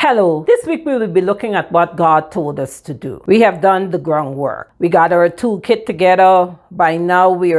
Hello, this week we will be looking at what God told us to do. We have done the groundwork. We got our toolkit together. By now we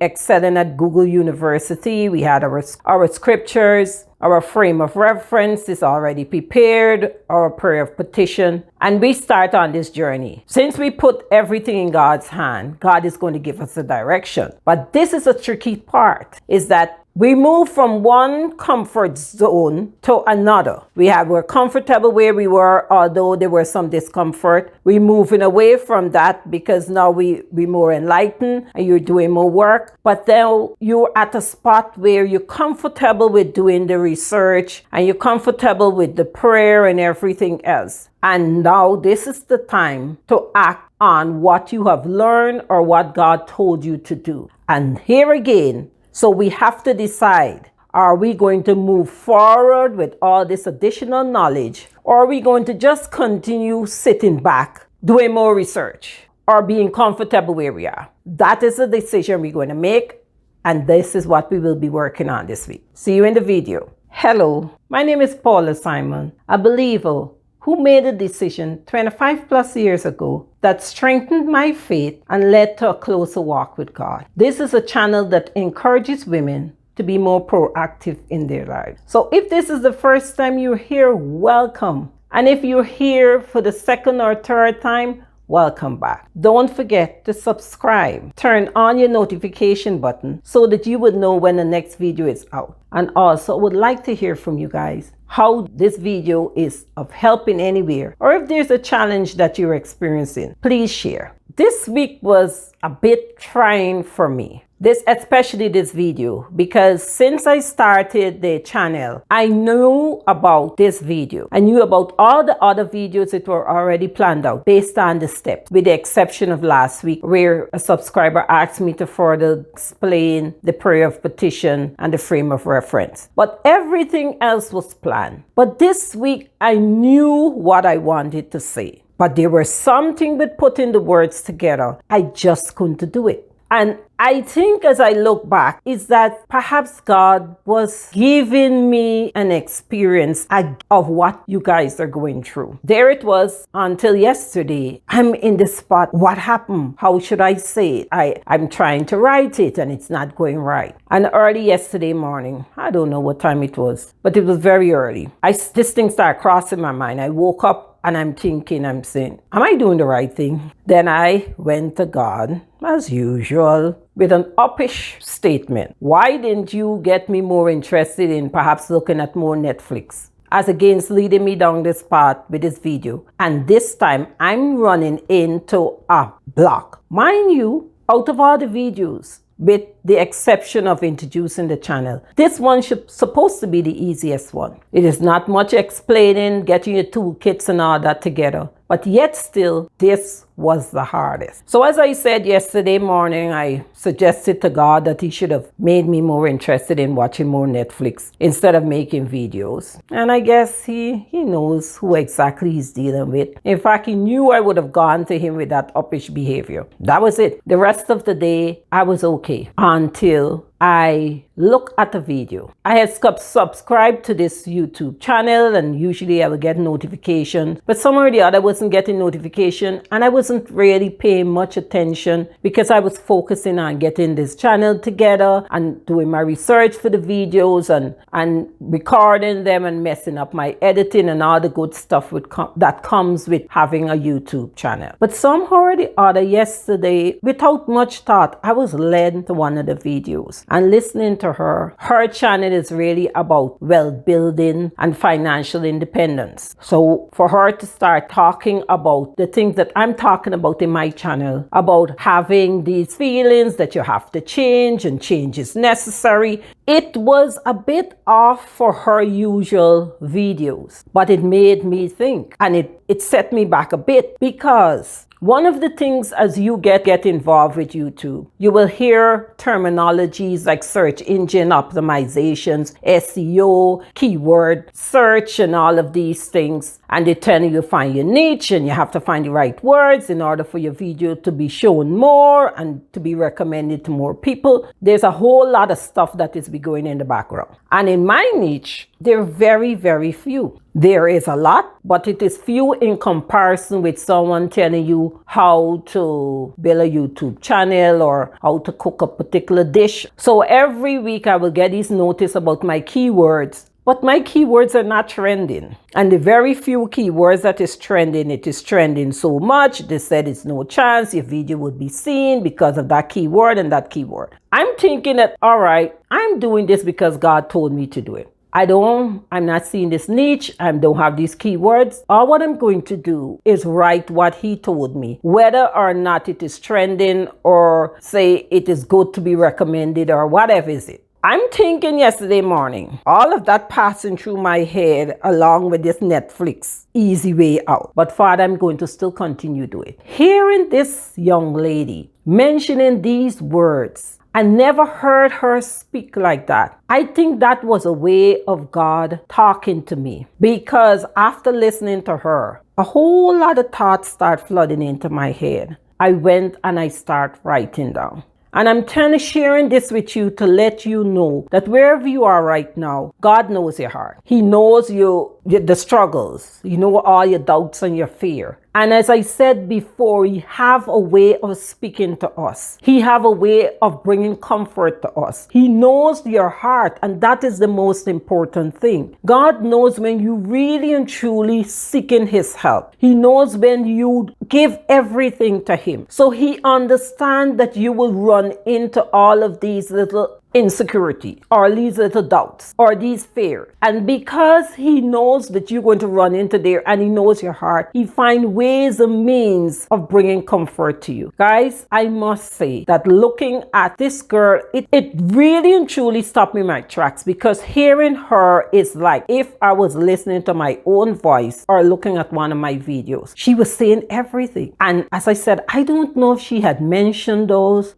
excelling at Google University. We had our scriptures. Our frame of reference is already prepared, our prayer of petition, and we start on this journey. Since we put everything in God's hand, God is going to give us a direction. But this is a tricky part, is that we move from one comfort zone to another. We're comfortable where we were, although there was some discomfort. We're moving away from that because now we're more enlightened and you're doing more work. But then you're at a spot where you're comfortable with doing the research and you're comfortable with the prayer and everything else. And now this is the time to act on what you have learned or what God told you to do. And here again, so we have to decide, are we going to move forward with all this additional knowledge, or are we going to just continue sitting back, doing more research, or being comfortable where we are? That is the decision we're going to make, and this is what we will be working on this week. See you in the video. Hello, my name is Paula Simon, a believer who made a decision 25 plus years ago that strengthened my faith and led to a closer walk with God. This is a channel that encourages women to be more proactive in their lives. So if this is the first time you're here, welcome. And if you're here for the second or third time, welcome back. Don't forget to subscribe. Turn on your notification button so that you would know when the next video is out. And also, I would like to hear from you guys how this video is of help in anywhere, or if there's a challenge that you're experiencing, please share. This week was a bit trying for me. Especially this video, because since I started the channel, I knew about this video. I knew about all the other videos that were already planned out based on the steps, with the exception of last week where a subscriber asked me to further explain the prayer of petition and the frame of reference. But everything else was planned. But this week I knew what I wanted to say. But there was something with putting the words together. I just couldn't do it. And I think as I look back, is that perhaps God was giving me an experience of what you guys are going through. There it was until yesterday. I'm in the spot. What happened? How should I say it? I'm trying to write it and it's not going right. And early yesterday morning, I don't know what time it was, but it was very early. This thing started crossing my mind. I woke up and I'm saying, am I doing the right thing? Then I went to God, as usual, with an uppish statement. Why didn't you get me more interested in perhaps looking at more Netflix? As against leading me down this path with this video. And this time I'm running into a block. Mind you, out of all the videos, with the exception of introducing the channel, this one supposed to be the easiest one. It is not much explaining, getting your toolkits and all that together. But yet still, this was the hardest. So as I said yesterday morning, I suggested to God that he should have made me more interested in watching more Netflix instead of making videos. And I guess he knows who exactly he's dealing with. In fact, he knew I would have gone to him with that uppish behavior. That was it. The rest of the day, I was okay until I look at the video. I had subscribed to this YouTube channel and usually I would get notifications, but somewhere or the other I wasn't getting notification and I wasn't really paying much attention because I was focusing on getting this channel together and doing my research for the videos and recording them and messing up my editing and all the good stuff that comes with having a YouTube channel. But somehow or the other yesterday, without much thought, I was led to one of the videos. And listening to her channel is really about wealth building and financial independence. So for her to start talking about the things that I'm talking about in my channel, about having these feelings that you have to change and change is necessary, it was a bit off for her usual videos, but it made me think and it set me back a bit because one of the things as you get involved with YouTube, you will hear terminologies like search engine optimizations, SEO, keyword search, and all of these things. And they tell you to find your niche and you have to find the right words in order for your video to be shown more and to be recommended to more people. There's a whole lot of stuff that is going in the background. And in my niche, there are very, very few. There is a lot, but it is few in comparison with someone telling you how to build a YouTube channel or how to cook a particular dish. So every week I will get these notice about my keywords. But my keywords are not trending. And the very few keywords that is trending, it is trending so much. They said it's no chance your video would be seen because of that keyword and that keyword. I'm thinking that, all right, I'm doing this because God told me to do it. I'm not seeing this niche. I don't have these keywords. All what I'm going to do is write what he told me, whether or not it is trending or say it is good to be recommended or whatever is it. I'm thinking yesterday morning, all of that passing through my head along with this Netflix easy way out. But Father, I'm going to still continue to do it. Hearing this young lady mentioning these words, I never heard her speak like that. I think that was a way of God talking to me, because after listening to her, a whole lot of thoughts start flooding into my head. I went and I start writing down. And I'm sharing this with you to let you know that wherever you are right now, God knows your heart. He knows the struggles. You know all your doubts and your fear. And as I said before, He have a way of speaking to us. He have a way of bringing comfort to us. He knows your heart, and that is the most important thing. God knows when you really and truly seeking His help. He knows when you give everything to Him. So He understands that you will run into all of these little insecurity or these little doubts or these fears. And because He knows that you're going to run into there and He knows your heart, He finds ways and means of bringing comfort to you. Guys, I must say that looking at this girl, it really and truly stopped me in my tracks, because hearing her is like if I was listening to my own voice or looking at one of my videos. She was saying everything. And as I said, I don't know if she had mentioned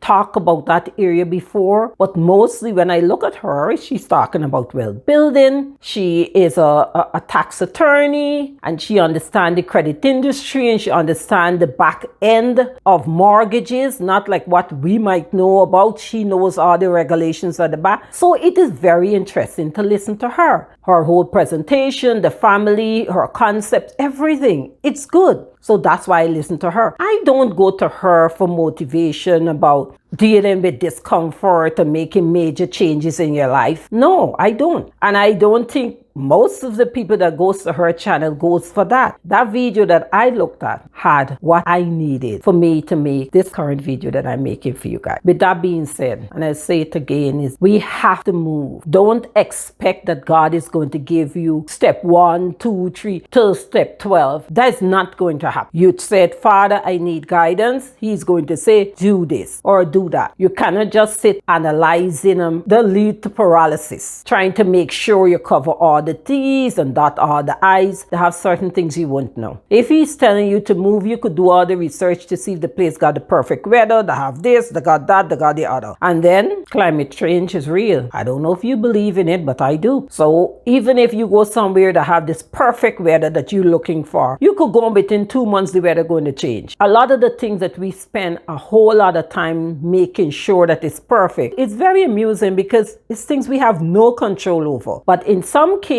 talk about that area before, but mostly when I look at her, she's talking about wealth building. She is a tax attorney, and she understands the credit industry, and she understands the back end of mortgages, not like what we might know about. She knows all the regulations at the back. So it is very interesting to listen to her. Her whole presentation, the family, her concepts, everything. It's good. So that's why I listen to her. I don't go to her for motivation about dealing with discomfort or making major changes in your life. No, I don't. And I don't think most of the people that goes to her channel goes for that. That video that I looked at had what I needed for me to make this current video that I'm making for you guys. With that being said, and I say it again, is we have to move. Don't expect that God is going to give you step 1, 2, 3 till step 12. That's not going to happen. You said, Father, I need guidance. He's going to say, do this or do that. You cannot just sit analyzing them. They'll lead to paralysis. Trying to make sure you cover all the T's and dot all the I's. They have certain things you won't know. If He's telling you to move, you could do all the research to see if the place got the perfect weather. They have this, they got that, they got the other. And then climate change is real. I don't know if you believe in it, but I do. So even if you go somewhere that have this perfect weather that you're looking for, you could go within 2 months, the weather going to change. A lot of the things that we spend a whole lot of time making sure that it's perfect, it's very amusing because it's things we have no control over. But in some cases,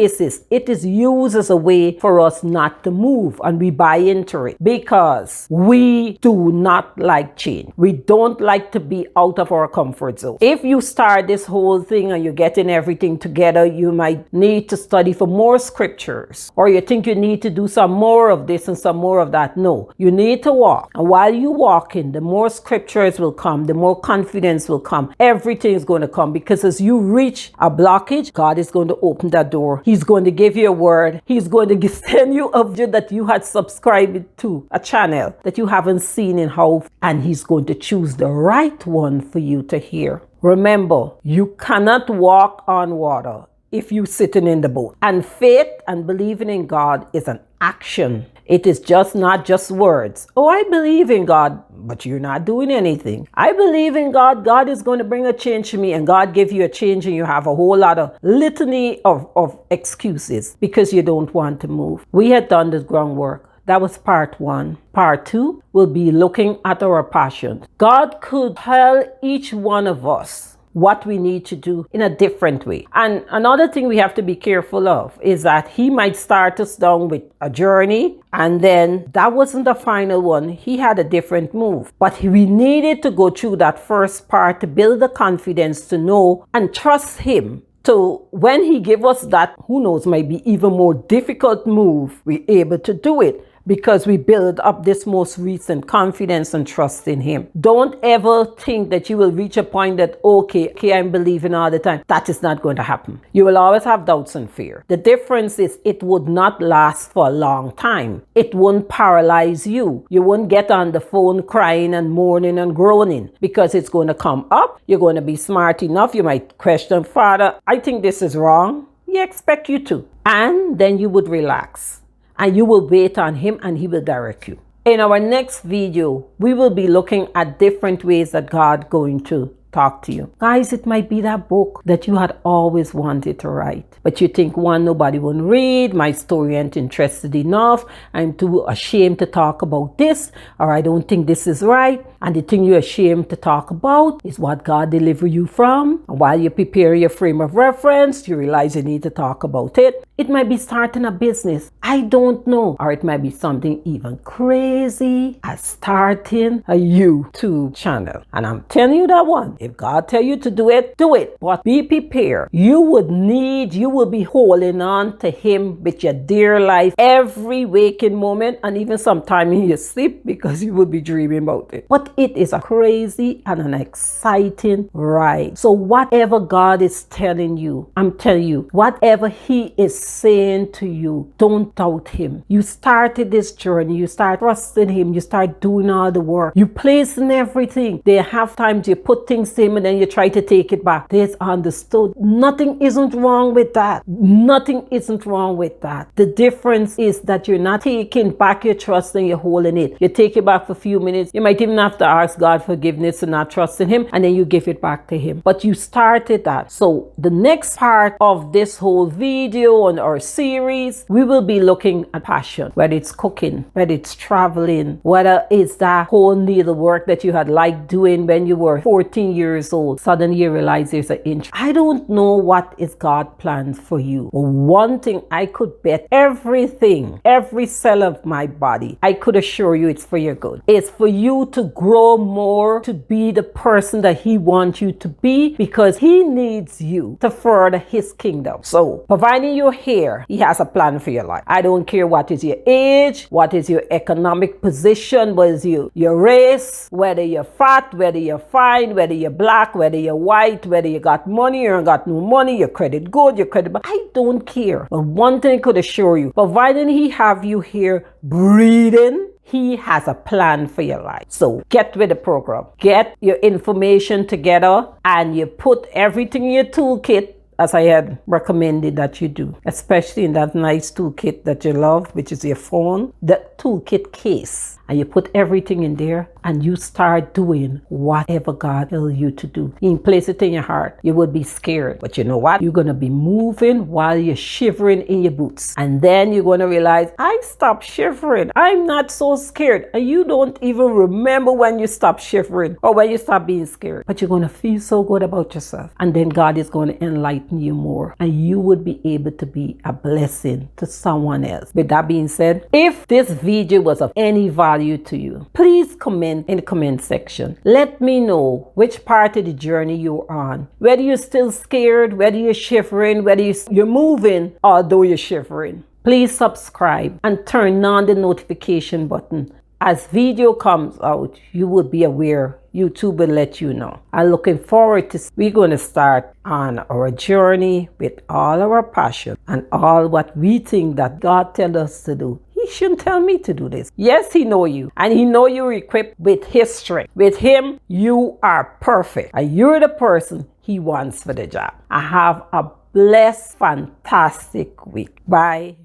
it is used as a way for us not to move, and we buy into it because we do not like change. We don't like to be out of our comfort zone. If you start this whole thing and you're getting everything together, you might need to study for more scriptures, or you think you need to do some more of this and some more of that. No, you need to walk. And while you walking, the more scriptures will come, the more confidence will come. Everything is going to come, because as you reach a blockage, God is going to open that door. He's going to give you a word. He's going to send you a video that you had subscribed to, a channel that you haven't seen in how, and He's going to choose the right one for you to hear. Remember, you cannot walk on water if you're sitting in the boat. And faith and believing in God is an action. It is just not just words. Oh, I believe in God, but you're not doing anything. I believe in God. God is going to bring a change to me, and God give you a change, and you have a whole lot of litany of excuses because you don't want to move. We had done this groundwork. That was part 1. Part 2 will be looking at our passions. God could tell each one of us what we need to do in a different way. And another thing we have to be careful of is that he might start us down with a journey, and then that wasn't the final one. He had a different move. But we needed to go through that first part to build the confidence to know and trust him. So when he gave us that, who knows, might be even more difficult move, we're able to do it because we build up this most recent confidence and trust in him. Don't ever think that you will reach a point that, okay, I'm believing all the time. That is not going to happen. You will always have doubts and fear. The difference is it would not last for a long time. It won't paralyze you. You won't get on the phone crying and mourning and groaning because it's going to come up. You're going to be smart enough. You might question, Father, I think this is wrong. He expects you to. And then you would relax. And you will wait on him and he will direct you. In our next video, we will be looking at different ways that God going to talk to you. Guys, it might be that book that you had always wanted to write. But you think, one, nobody will read, my story ain't interested enough, I'm too ashamed to talk about this, or I don't think this is right. And the thing you're ashamed to talk about is what God delivered you from. And while you prepare your frame of reference, you realize you need to talk about it. It might be starting a business. I don't know. Or it might be something even crazy as starting a YouTube channel. And I'm telling you that one. If God tell you to do it, do it. But be prepared. You will be holding on to him with your dear life every waking moment and even sometime in your sleep because you will be dreaming about it. But it is a crazy and an exciting ride. So whatever God is telling you, I'm telling you, whatever he is saying to you, don't doubt him. You started this journey. You start trusting him. You start doing all the work. You place in everything. There have times you put things to him and then you try to take it back. There's understood. Nothing isn't wrong with that. Nothing isn't wrong with that. The difference is that you're not taking back your trust and you're holding it. You take it back for a few minutes. You might even have to ask God forgiveness and not trust in him, and then you give it back to him. But you started that. So the next part of this whole video on our series, we will be looking at passion, whether it's cooking, whether it's traveling, whether it's that whole needlework that you had liked doing when you were 14 years old. Suddenly you realize there's an inch. I don't know what is God plans for you. But one thing I could bet, everything, every cell of my body, I could assure you it's for your good. It's for you to grow more, to be the person that he wants you to be, because he needs you to further his kingdom. So providing you're here, he has a plan for your life. I don't care what is your age, what is your economic position, what is your race, whether you're fat, whether you're fine, whether you're black, whether you're white, whether you got money or got no money, your credit good, your credit bad. I don't care. But one thing I could assure you, providing he have you here breathing, he has a plan for your life. So get with the program. Get your information together and you put everything in your toolkit as I had recommended that you do, especially in that nice toolkit that you love, which is your phone, the toolkit case. And you put everything in there and you start doing whatever God tells you to do. You place it in your heart. You would be scared. But you know what? You're going to be moving while you're shivering in your boots. And then you're going to realize, I stopped shivering. I'm not so scared. And you don't even remember when you stopped shivering or when you stopped being scared. But you're going to feel so good about yourself. And then God is going to enlighten you more. And you would be able to be a blessing to someone else. With that being said, if this video was of any value to you, please comment in the comment section. Let me know which part of the journey you're on, whether you're still scared, whether you're shivering, whether you're moving although you're shivering. Please subscribe and turn on the notification button. As video comes out, you will be aware. YouTube will let you know. I'm looking forward to, we're going to start on our journey with all our passion and all what we think that God tells us to do. He shouldn't tell me to do this. Yes, he know you, and he know you're equipped with his strength. With him, you are perfect, and you're the person he wants for the job. I have a blessed, fantastic week. Bye.